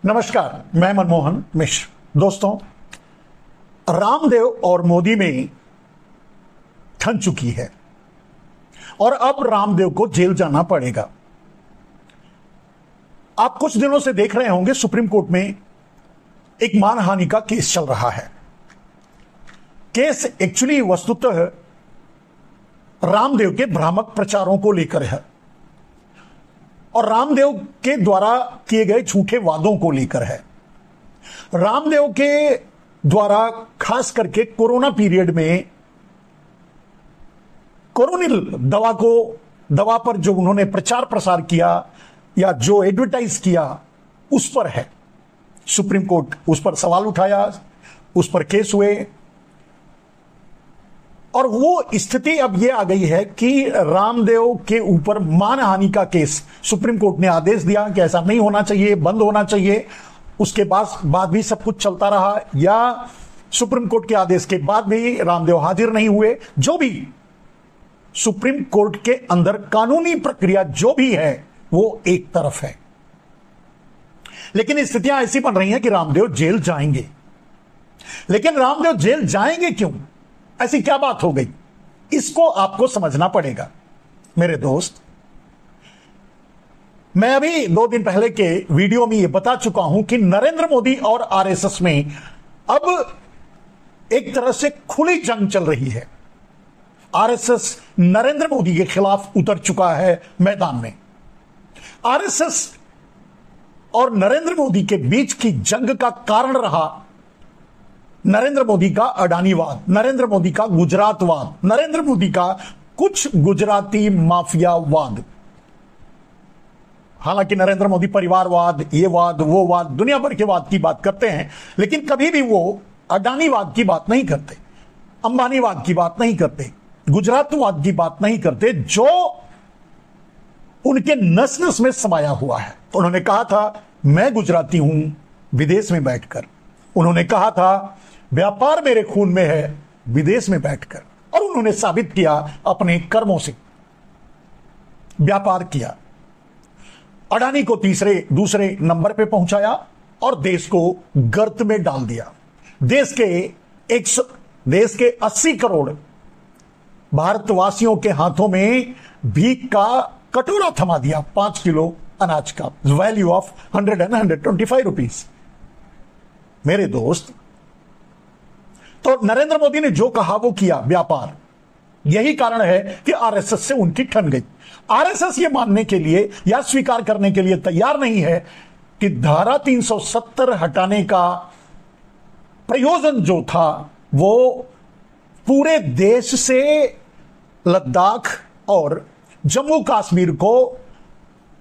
नमस्कार, मैं मनमोहन मिश्र। दोस्तों, रामदेव और मोदी में ठन चुकी है और अब रामदेव को जेल जाना पड़ेगा। आप कुछ दिनों से देख रहे होंगे सुप्रीम कोर्ट में एक मानहानि का केस चल रहा है। केस एक्चुअली वस्तुतः रामदेव के भ्रामक प्रचारों को लेकर है और रामदेव के द्वारा किए गए झूठे वादों को लेकर है। रामदेव के द्वारा खास करके कोरोना पीरियड में कोरोनिल दवा पर जो उन्होंने प्रचार प्रसार किया या जो एडवर्टाइज किया, उस पर है। सुप्रीम कोर्ट उस पर सवाल उठाया, उस पर केस हुए और वो स्थिति अब ये आ गई है कि रामदेव के ऊपर मानहानि का केस सुप्रीम कोर्ट ने आदेश दिया कि ऐसा नहीं होना चाहिए, बंद होना चाहिए। उसके बाद भी सब कुछ चलता रहा या सुप्रीम कोर्ट के आदेश के बाद भी रामदेव हाजिर नहीं हुए। जो भी सुप्रीम कोर्ट के अंदर कानूनी प्रक्रिया जो भी है वो एक तरफ है, लेकिन स्थितियां ऐसी बन रही हैं कि रामदेव जेल जाएंगे। लेकिन रामदेव जेल जाएंगे क्यों? ऐसी क्या बात हो गई? इसको आपको समझना पड़ेगा मेरे दोस्त। मैं अभी 2 दिन पहले के वीडियो में यह बता चुका हूं कि नरेंद्र मोदी और आरएसएस में अब एक तरह से खुली जंग चल रही है। आरएसएस नरेंद्र मोदी के खिलाफ उतर चुका है मैदान में। आरएसएस और नरेंद्र मोदी के बीच की जंग का कारण रहा नरेंद्र मोदी का अडानीवाद, नरेंद्र मोदी का गुजरातवाद, नरेंद्र मोदी का कुछ गुजराती माफियावाद। हालांकि नरेंद्र मोदी परिवारवाद, ये वाद, वो वाद, दुनिया भर के वाद की बात करते हैं, लेकिन कभी भी वो अडानीवाद की बात नहीं करते, अंबानीवाद की बात नहीं करते, गुजरातवाद की बात नहीं करते, जो उनके नस नस में समाया हुआ है। उन्होंने कहा था मैं गुजराती हूं विदेश में बैठकर। उन्होंने कहा था व्यापार मेरे खून में है विदेश में बैठकर। और उन्होंने साबित किया अपने कर्मों से, व्यापार किया, अडानी को दूसरे नंबर पे पहुंचाया और देश को गर्त में डाल दिया। देश के 80 करोड़ भारतवासियों के हाथों में भीख का कटोरा थमा दिया, 5 किलो अनाज का, वैल्यू ऑफ 125 रुपीज। मेरे दोस्त, तो नरेंद्र मोदी ने जो कहा वो किया, व्यापार। यही कारण है कि आरएसएस से उनकी ठन गई। आरएसएस ये मानने के लिए या स्वीकार करने के लिए तैयार नहीं है कि धारा 370 हटाने का प्रयोजन जो था वो पूरे देश से लद्दाख और जम्मू कश्मीर को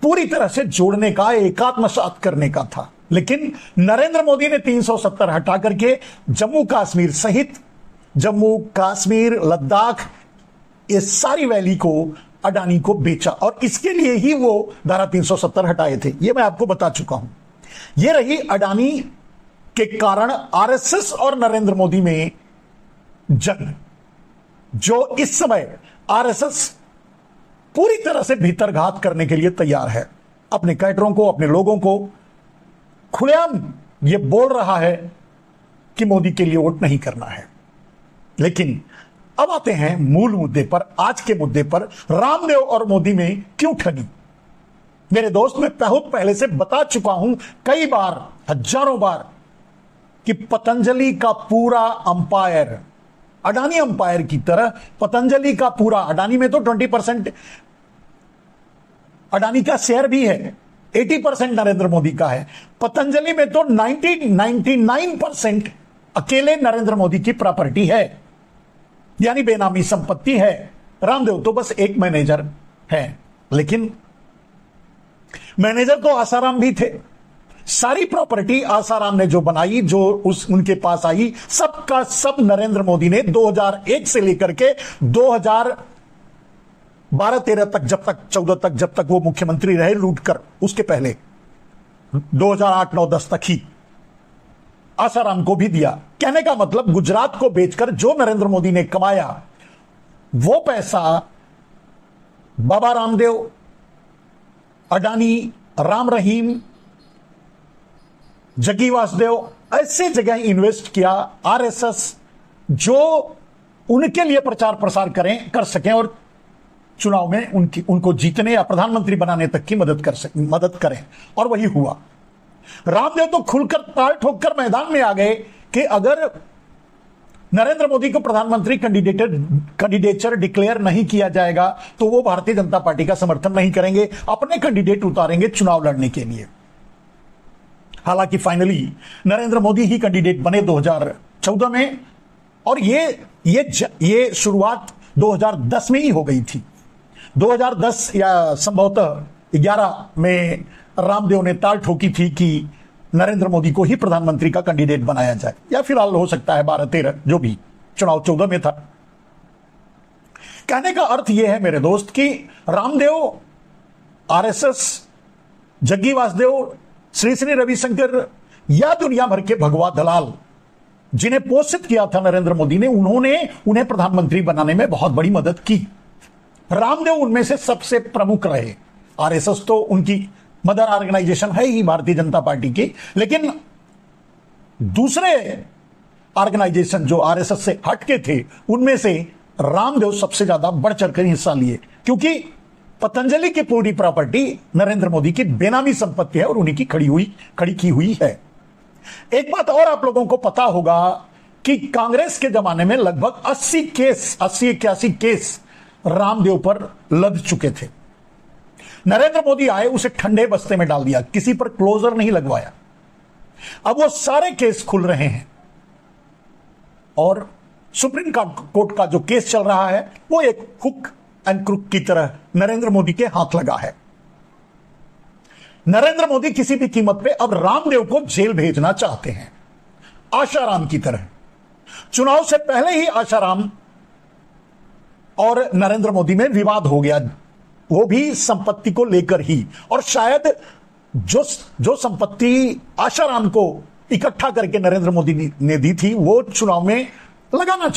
पूरी तरह से जोड़ने का, एकात्मसात करने का था। लेकिन नरेंद्र मोदी ने 370 हटा करके जम्मू कश्मीर सहित जम्मू कश्मीर, लद्दाख, ये सारी वैली को अडानी को बेचा और इसके लिए ही वो धारा 370 हटाए थे। ये मैं आपको बता चुका हूं। ये रही अडानी के कारण आरएसएस और नरेंद्र मोदी में जंग, जो इस समय आरएसएस पूरी तरह से भीतरघात करने के लिए तैयार है। अपने कैडरों को, अपने लोगों को खुलेआम ये बोल रहा है कि मोदी के लिए वोट नहीं करना है। लेकिन अब आते हैं मूल मुद्दे पर, आज के मुद्दे पर, रामदेव और मोदी में क्यों ठगी। मेरे दोस्त, मैं बहुत पहले से बता चुका हूं, कई बार, हजारों बार, कि पतंजलि का पूरा अंपायर, अडानी अंपायर की तरह पतंजलि का पूरा, अडानी में तो 20% अडानी का शेयर भी है, 80% नरेंद्र मोदी का है। पतंजलि में तो 99% अकेले नरेंद्र मोदी की प्रॉपर्टी है, यानी बेनामी संपत्ति है। रामदेव तो बस एक मैनेजर है, लेकिन मैनेजर तो आसाराम भी थे। सारी प्रॉपर्टी आसाराम ने जो बनाई, जो उनके पास आई, सबका सब नरेंद्र मोदी ने 2001 से लेकर के 2012-13 तक, 14 तक, जब तक वो मुख्यमंत्री रहे लूट कर, उसके पहले 2008-9-10 तक ही आसाराम को भी दिया। कहने का मतलब, गुजरात को बेचकर जो नरेंद्र मोदी ने कमाया वो पैसा बाबा रामदेव, अडानी, राम रहीम जग्गी वासुदेव ऐसे जगह इन्वेस्ट किया, आरएसएस जो उनके लिए प्रचार प्रसार कर सकें और चुनाव में उनको जीतने या प्रधानमंत्री बनाने तक की मदद करें, और वही हुआ। रामदेव तो खुलकर ताल ठोककर मैदान में आ गए कि अगर नरेंद्र मोदी को प्रधानमंत्री कैंडिडेचर डिक्लेयर नहीं किया जाएगा तो वो भारतीय जनता पार्टी का समर्थन नहीं करेंगे, अपने कैंडिडेट उतारेंगे चुनाव लड़ने के लिए। हालांकि फाइनली नरेंद्र मोदी ही कैंडिडेट बने 2014 में, और ये शुरुआत 2010 में ही हो गई थी। 2010 या संभवतः 11 में रामदेव ने ताल ठोकी थी कि नरेंद्र मोदी को ही प्रधानमंत्री का कैंडिडेट बनाया जाए, या फिलहाल हो सकता है 12-13, जो भी, चुनाव 14 में था। कहने का अर्थ यह है मेरे दोस्त कि रामदेव, आरएसएस, जग्गी वासुदेव, श्री श्री रविशंकर या दुनिया भर के भगवा दलाल जिन्हें पोषित किया था नरेंद्र मोदी ने, उन्होंने उन्हें प्रधानमंत्री बनाने में बहुत बड़ी मदद की। रामदेव उनमें से सबसे प्रमुख रहे। आरएसएस तो उनकी मदर ऑर्गेनाइजेशन है ही भारतीय जनता पार्टी की, लेकिन दूसरे ऑर्गेनाइजेशन जो आरएसएस से हटके थे उनमें से रामदेव सबसे ज्यादा बढ़ चढ़कर हिस्सा लिए, क्योंकि पतंजलि की पूरी प्रॉपर्टी नरेंद्र मोदी की बेनामी संपत्ति है और उन्हीं की खड़ी की हुई है। एक बात और आप लोगों को पता होगा कि कांग्रेस के जमाने में लगभग 80-81 केस रामदेव पर लद चुके थे। नरेंद्र मोदी आए, उसे ठंडे बस्ते में डाल दिया, किसी पर क्लोजर नहीं लगवाया। अब वो सारे केस खुल रहे हैं और सुप्रीम कोर्ट का जो केस चल रहा है वो एक हुक एंड क्रुक की तरह नरेंद्र मोदी के हाथ लगा है। नरेंद्र मोदी किसी भी कीमत पे अब रामदेव को जेल भेजना चाहते हैं, आशाराम की तरह। चुनाव से पहले ही आशाराम और नरेंद्र मोदी में विवाद हो गया, वो भी संपत्ति को लेकर ही, और शायद जो संपत्ति आशाराम को इकट्ठा करके नरेंद्र मोदी ने दी थी वो चुनाव में लगवाना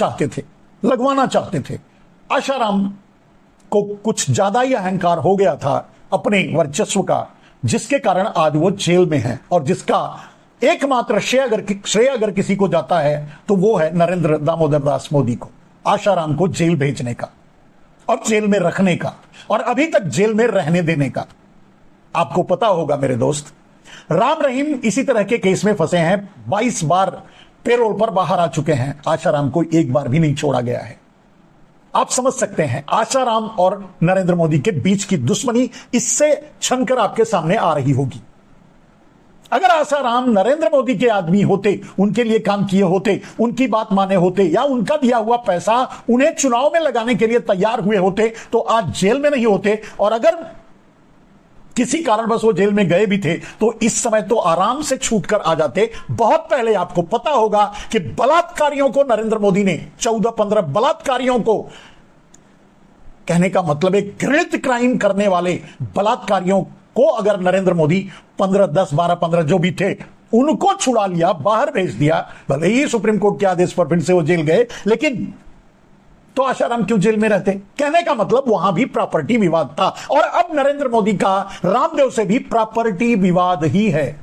चाहते थे। आशाराम को कुछ ज्यादा ही अहंकार हो गया था अपने वर्चस्व का, जिसके कारण आज वो जेल में है, और जिसका एकमात्र श्रेय अगर किसी को जाता है तो वो है नरेंद्र दामोदर दास मोदी को, आशाराम को जेल भेजने का और जेल में रखने का, और अभी तक जेल में रहने देने का। आपको पता होगा मेरे दोस्त, राम रहीम इसी तरह के केस में फंसे हैं, 22 बार पेरोल पर बाहर आ चुके हैं, आशाराम को एक बार भी नहीं छोड़ा गया है। आप समझ सकते हैं आशाराम और नरेंद्र मोदी के बीच की दुश्मनी इससे छनकर आपके सामने आ रही होगी। अगर आशाराम नरेंद्र मोदी के आदमी होते, उनके लिए काम किए होते, उनकी बात माने होते, या उनका दिया हुआ पैसा उन्हें चुनाव में लगाने के लिए तैयार हुए होते, तो आज जेल में नहीं होते, और अगर किसी कारणवश वो जेल में गए भी थे तो इस समय तो आराम से छूटकर आ जाते। बहुत पहले आपको पता होगा कि बलात्कारियों को नरेंद्र मोदी ने 14-15 बलात्कारियों को, कहने का मतलब एक घृणित क्राइम करने वाले बलात्कारियों को अगर नरेंद्र मोदी 15 जो भी थे उनको छुड़ा लिया, बाहर भेज दिया, भले ही सुप्रीम कोर्ट के आदेश पर फिर से वो जेल गए, लेकिन तो आशाराम क्यों जेल में रहते? कहने का मतलब वहां भी प्रॉपर्टी विवाद था, और अब नरेंद्र मोदी का रामदेव से भी प्रॉपर्टी विवाद ही है।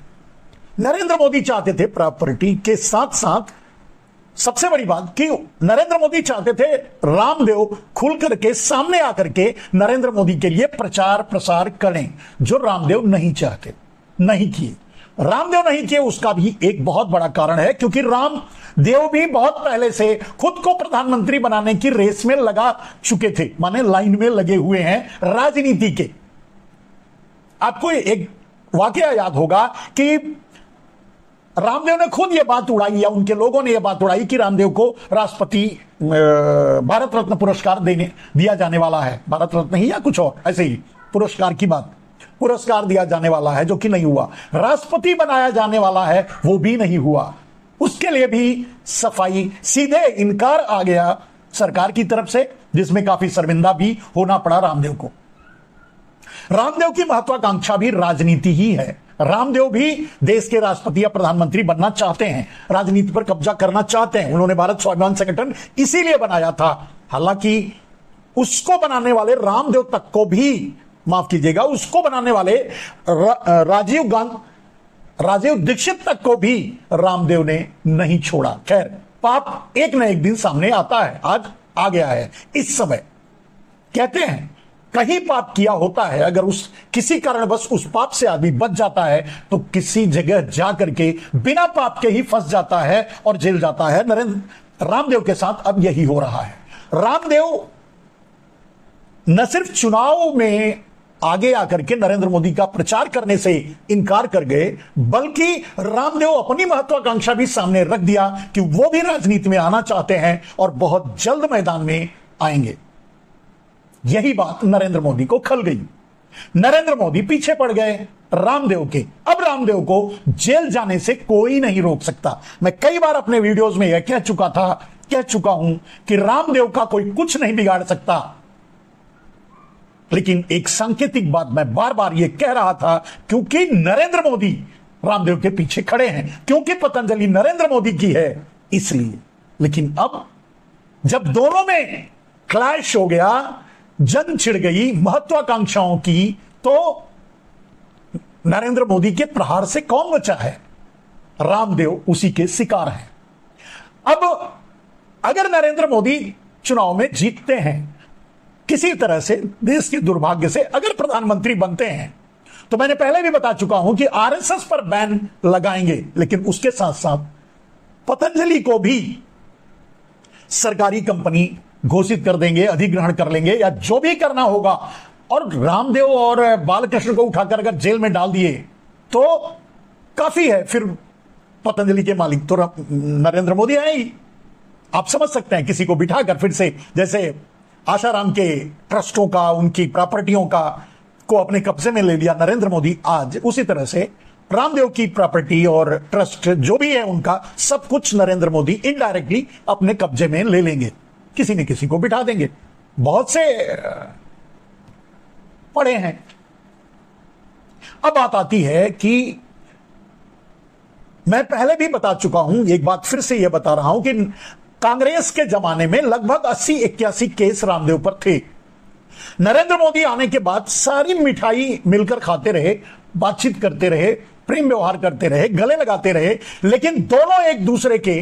नरेंद्र मोदी चाहते थे प्रॉपर्टी के साथ साथ, सबसे बड़ी बात कि नरेंद्र मोदी चाहते थे रामदेव खुल करके सामने आकर के नरेंद्र मोदी के लिए प्रचार प्रसार करें, जो रामदेव नहीं चाहते, नहीं किए। रामदेव नहीं किए उसका भी एक बहुत बड़ा कारण है, क्योंकि रामदेव भी बहुत पहले से खुद को प्रधानमंत्री बनाने की रेस में लगा चुके थे, माने लाइन में लगे हुए हैं राजनीति के। आपको एक वाकया याद होगा कि रामदेव ने खुद यह बात उड़ाई, या उनके लोगों ने यह बात उड़ाई कि रामदेव को राष्ट्रपति भारत रत्न पुरस्कार दिया जाने वाला है, भारत रत्न ही या कुछ और ऐसे ही पुरस्कार दिया जाने वाला है, जो कि नहीं हुआ। राष्ट्रपति बनाया जाने वाला है, वो भी नहीं हुआ। उसके लिए भी सफाई, सीधे इनकार आ गया सरकार की तरफ से, जिसमें काफी शर्मिंदा भी होना पड़ा रामदेव को। रामदेव की महत्वाकांक्षा भी राजनीति ही है। रामदेव भी देश के राष्ट्रपति या प्रधानमंत्री बनना चाहते हैं, राजनीति पर कब्जा करना चाहते हैं। उन्होंने भारत स्वाभिमान संगठन इसीलिए बनाया था। हालांकि उसको बनाने वाले रामदेव तक को भी, माफ कीजिएगा, उसको बनाने वाले राजीव दीक्षित तक को भी रामदेव ने नहीं छोड़ा। खैर, पाप एक न एक दिन सामने आता है, आज आ गया है। इस समय कहते हैं कहीं पाप किया होता है, अगर उस किसी कारणवश उस पाप से आदमी बच जाता है तो किसी जगह जाकर के बिना पाप के ही फंस जाता है और जेल जाता है। रामदेव के साथ अब यही हो रहा है। रामदेव न सिर्फ चुनाव में आगे आकर के नरेंद्र मोदी का प्रचार करने से इनकार कर गए, बल्कि रामदेव अपनी महत्वाकांक्षा भी सामने रख दिया कि वो भी राजनीति में आना चाहते हैं और बहुत जल्द मैदान में आएंगे। यही बात नरेंद्र मोदी को खल गई। नरेंद्र मोदी पीछे पड़ गए रामदेव के। अब रामदेव को जेल जाने से कोई नहीं रोक सकता। मैं कई बार अपने वीडियोस में यह कह चुका हूं कि रामदेव का कोई कुछ नहीं बिगाड़ सकता, लेकिन एक सांकेतिक बात मैं बार बार यह कह रहा था, क्योंकि नरेंद्र मोदी रामदेव के पीछे खड़े हैं, क्योंकि पतंजलि नरेंद्र मोदी की है, इसलिए। लेकिन अब जब दोनों में क्लैश हो गया, जंग छिड़ गई महत्वाकांक्षाओं की, तो नरेंद्र मोदी के प्रहार से कौन बचा है? रामदेव उसी के शिकार हैं। अब अगर नरेंद्र मोदी चुनाव में जीतते हैं, किसी तरह से देश के दुर्भाग्य से अगर प्रधानमंत्री बनते हैं, तो मैंने पहले भी बता चुका हूं कि आरएसएस पर बैन लगाएंगे, लेकिन उसके साथ साथ पतंजलि को भी सरकारी कंपनी घोषित कर देंगे, अधिग्रहण कर लेंगे, या जो भी करना होगा। और रामदेव और बालकृष्ण को उठाकर अगर जेल में डाल दिए तो काफी है, फिर पतंजलि के मालिक तो नरेंद्र मोदी है ही। आप समझ सकते हैं, किसी को बिठाकर फिर से, जैसे आशाराम के ट्रस्टों का, उनकी प्रॉपर्टियों का को अपने कब्जे में ले लिया नरेंद्र मोदी, आज उसी तरह से रामदेव की प्रॉपर्टी और ट्रस्ट जो भी है उनका, सब कुछ नरेंद्र मोदी इनडायरेक्टली अपने कब्जे में ले लेंगे, किसी न किसी को बिठा देंगे। बहुत से पड़े हैं। अब बात आती है कि मैं पहले भी बता चुका हूं, एक बात फिर से यह बता रहा हूं कि कांग्रेस के जमाने में लगभग 80-81 केस रामदेव पर थे। नरेंद्र मोदी आने के बाद सारी मिठाई मिलकर खाते रहे, बातचीत करते रहे, प्रेम व्यवहार करते रहे, गले लगाते रहे, लेकिन दोनों एक दूसरे के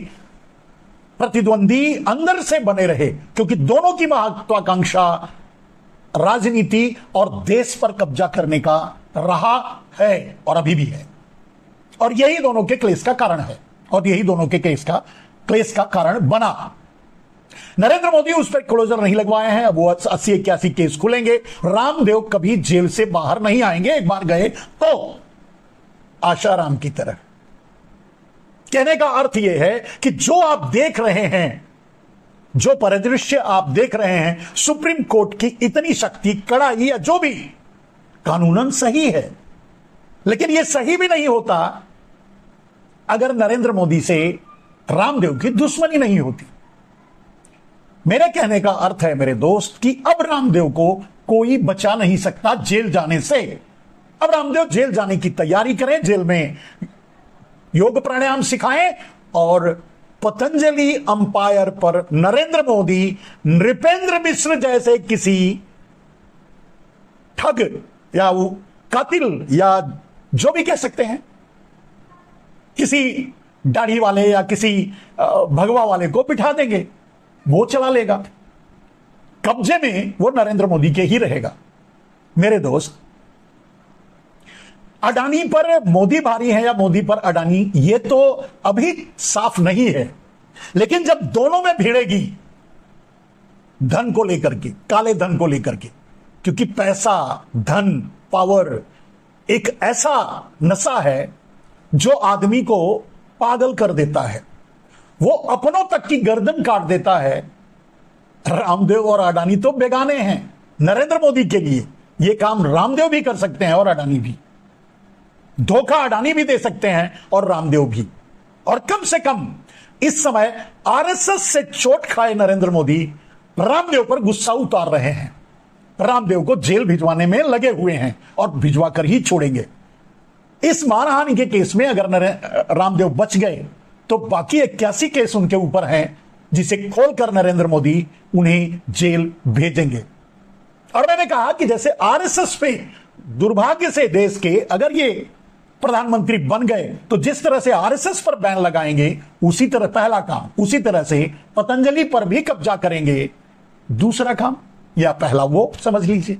प्रतिद्वंदी अंदर से बने रहे, क्योंकि दोनों की महत्वाकांक्षा राजनीति और देश पर कब्जा करने का रहा है और अभी भी है। और यही दोनों के क्लेश का कारण है, और यही दोनों के क्लेश का कारण बना। नरेंद्र मोदी उस पर क्लोजर नहीं लगवाए हैं, अब वो 80-81 केस खुलेंगे। रामदेव कभी जेल से बाहर नहीं आएंगे, एक बार गए तो आशाराम की तरह। कहने का अर्थ यह है कि जो आप देख रहे हैं, जो परिदृश्य आप देख रहे हैं, सुप्रीम कोर्ट की इतनी शक्ति, कड़ाई या जो भी, कानूनन सही है, लेकिन यह सही भी नहीं होता अगर नरेंद्र मोदी से रामदेव की दुश्मनी नहीं होती। मेरे कहने का अर्थ है मेरे दोस्त कि अब रामदेव को कोई बचा नहीं सकता जेल जाने से। अब रामदेव जेल जाने की तैयारी करें, जेल में योग प्राणायाम सिखाएं, और पतंजलि अंपायर पर नरेंद्र मोदी, नृपेंद्र मिश्र जैसे किसी ठग या वो कातिल या जो भी कह सकते हैं, किसी दाढ़ी वाले या किसी भगवा वाले को बिठा देंगे, वो चला लेगा। कब्जे में वो नरेंद्र मोदी के ही रहेगा। मेरे दोस्त, अडानी पर मोदी भारी है या मोदी पर अडानी, ये तो अभी साफ नहीं है, लेकिन जब दोनों में भिड़ेगी धन को लेकर के, काले धन को लेकर के, क्योंकि पैसा, धन, पावर एक ऐसा नशा है जो आदमी को पागल कर देता है, वो अपनों तक की गर्दन काट देता है। रामदेव और अडानी तो बेगाने हैं नरेंद्र मोदी के लिए। ये काम रामदेव भी कर सकते हैं और अडानी भी। धोखा अडानी भी दे सकते हैं और रामदेव भी। और कम से कम इस समय आरएसएस से चोट खाए नरेंद्र मोदी रामदेव पर गुस्सा उतार रहे हैं, रामदेव को जेल भिजवाने में लगे हुए हैं और भिजवा कर ही छोड़ेंगे। इस मानहानि के केस में अगर रामदेव बच गए तो बाकी 81 केस उनके ऊपर हैं, जिसे खोलकर नरेंद्र मोदी उन्हें जेल भेजेंगे। और मैंने कहा कि जैसे आरएसएस पे दुर्भाग्य से देश के अगर ये प्रधानमंत्री बन गए तो जिस तरह से आरएसएस पर बैन लगाएंगे, उसी तरह पहला काम, उसी तरह से पतंजलि पर भी कब्जा करेंगे। दूसरा काम या पहला वो समझ लीजिए।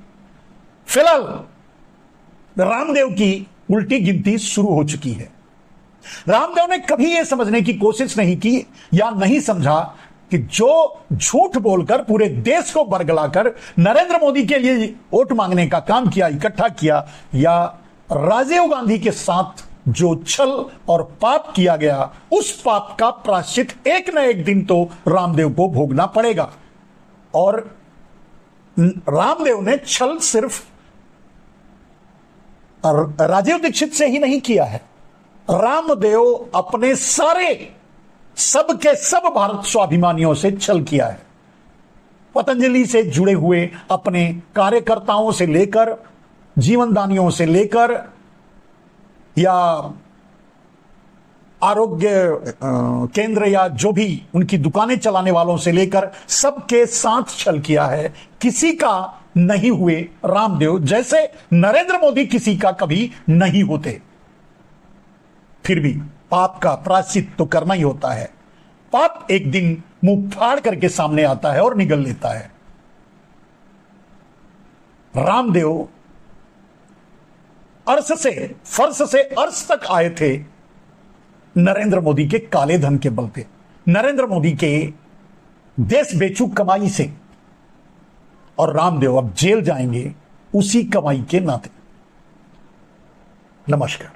फिलहाल रामदेव की उल्टी गिनती शुरू हो चुकी है। रामदेव ने कभी यह समझने की कोशिश नहीं की या नहीं समझा कि जो झूठ बोलकर पूरे देश को बरगलाकर नरेंद्र मोदी के लिए वोट मांगने का काम किया, इकट्ठा किया, या राजीव गांधी के साथ जो छल और पाप किया गया, उस पाप का प्रायश्चित एक न एक दिन तो रामदेव को भोगना पड़ेगा। और रामदेव ने छल सिर्फ राजीव दीक्षित से ही नहीं किया है। रामदेव अपने सारे सबके सब भारत स्वाभिमानियों से छल किया है। पतंजलि से जुड़े हुए अपने कार्यकर्ताओं से लेकर, जीवनदानियों से लेकर, या आरोग्य केंद्र या जो भी उनकी दुकानें चलाने वालों से लेकर सबके साथ छल किया है। किसी का नहीं हुए रामदेव, जैसे नरेंद्र मोदी किसी का कभी नहीं होते। फिर भी पाप का प्रायश्चित तो करना ही होता है। पाप एक दिन मुंह फाड़ करके सामने आता है और निगल लेता है। रामदेव फर्श से अर्श तक आए थे नरेंद्र मोदी के काले धन के बल पे, नरेंद्र मोदी के देश बेचू कमाई से। और रामदेव अब जेल जाएंगे उसी कमाई के नाते। नमस्कार।